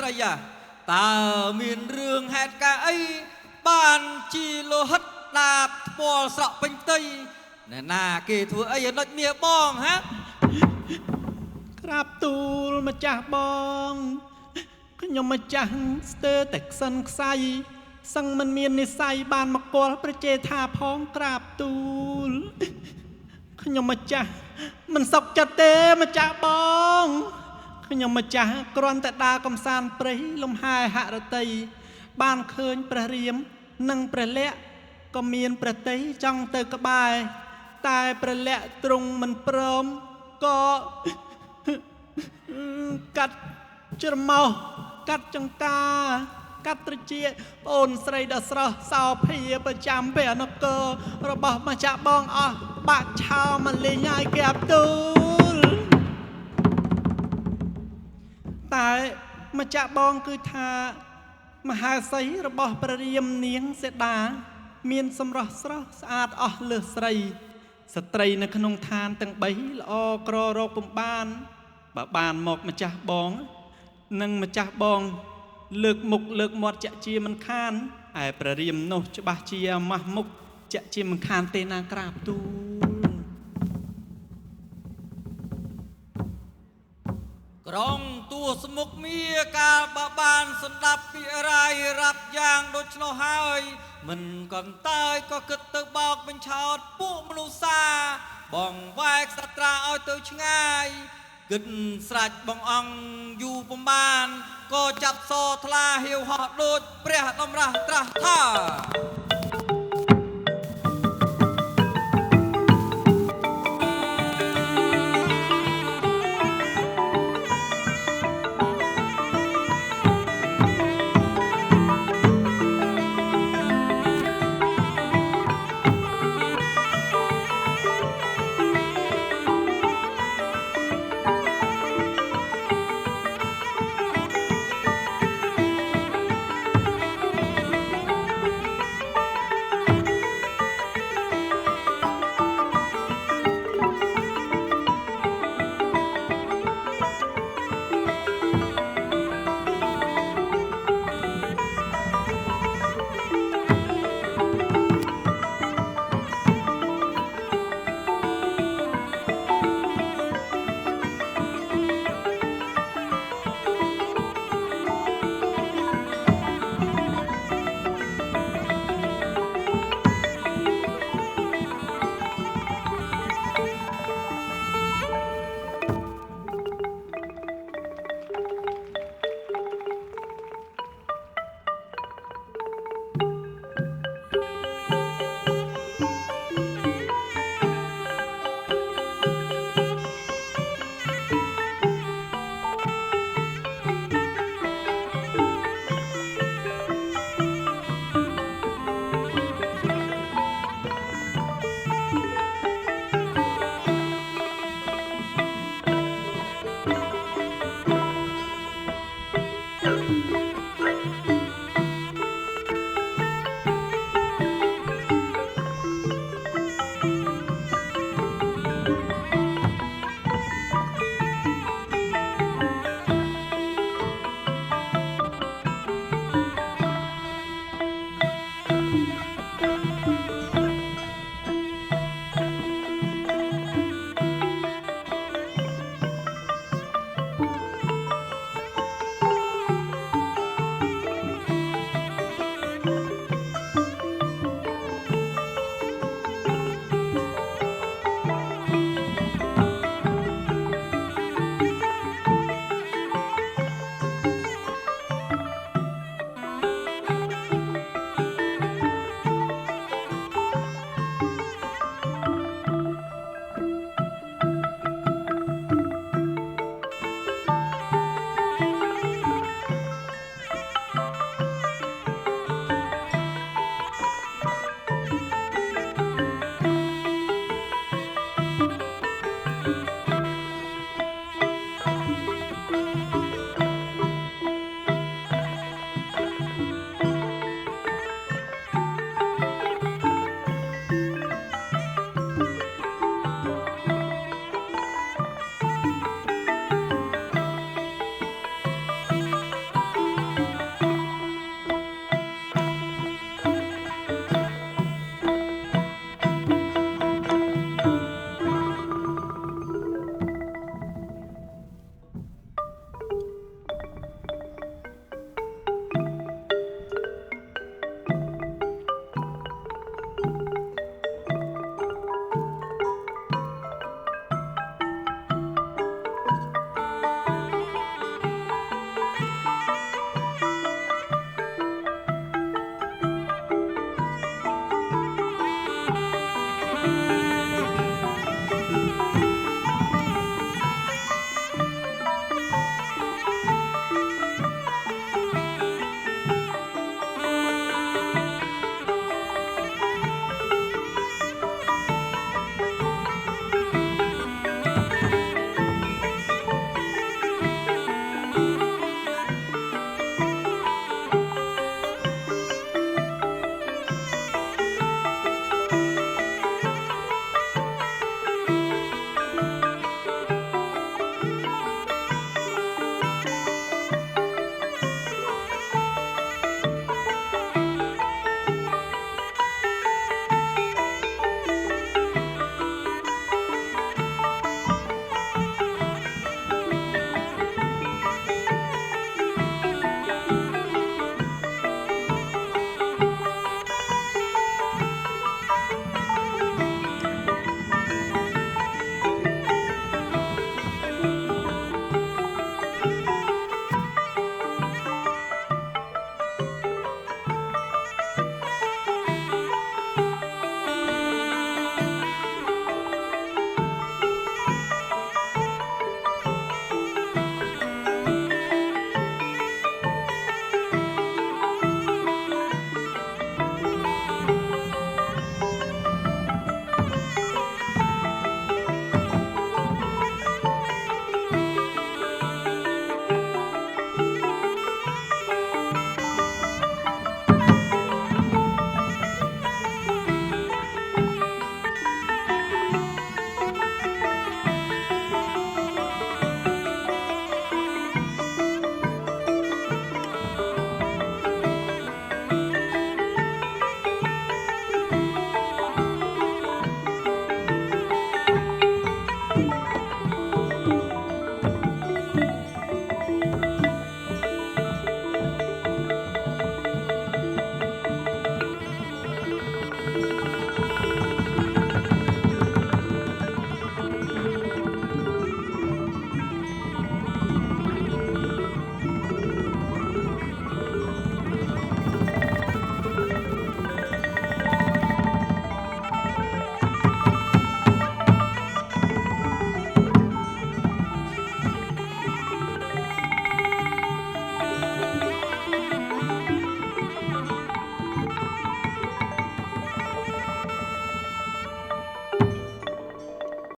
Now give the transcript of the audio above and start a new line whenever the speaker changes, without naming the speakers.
ស្រីតើមានរឿងហេតុការអីបានជីលោហិតដាបថ្ពាល់ស្រក់ពេញផ្ទៃណែណាគេធ្វើអីឲ្យដុចមាបងហា
ក្រាបទូលម្ចាស់បងខ្ញុំម្ចាស់ស្ទើរតែខ្សិនខ្សៃសឹងមិនមាននិស័យបានមកគាល់ប្រជាថាផងក្រាបទូលខ្ញុំម្ចាស់មិនសុខចិត្តទេម្ចាស់បងខ្ញុំម្ចាស់គ្រាន់តែដើរកំសាន្តព្រៃលំហែហរតីបានឃើញព្រះរាមនិងព្រះលក្សណ៍ក៏មានព្រះតីចង់ទៅក្បែរតែព្រះលក្សណ៍ទ្រង់មិនព្រមក៏កាត់ច្រមុះកាត់ចង្កាកាត់ត្រចៀកប្អូនស្រីដ៏ស្រស់សោភាប្រចាំព្រះនគររបស់ម្ចាស់បងអស់បាក់ឆោមកលេងឲ្យក្រាបទូលតែម្ចាស់បងគឺថាមហាសីរបស់ព្រះរាមនាងសេតាមានសម្រស់ស្រស់ស្អាតអស់លើសស្រីស្ត្រីនៅក្នុងឋានទាំង3ល្អក្ររកពំបានបើបានមកម្ចាស់បងនិងម្ចាស់បងលើកមុខលើកមាត់ចាក់ជាមិនខានឯព្រះរាមនោះច្បាស់ជាម៉ាស់មុខចាក់ជាមិនខានទេណាក្រាបទូល
ក្រុងទួសមុខមាកាលបបានសម្ដាប់ពីរាយរាប់យ៉ាងដូចឆ្លោះហើយមិនកន្តើយក៏គិតទៅបោកបញ្ឆោតពួកមនុស្សសាបងវែកសត្រាឲ្យទៅឆ្ងាយគិតស្រេចបងអង្គយូរពំបានក៏ចាប់សថ្លាហៀវហោះដូចព្រះតម្រាស់ត្រាស់ថា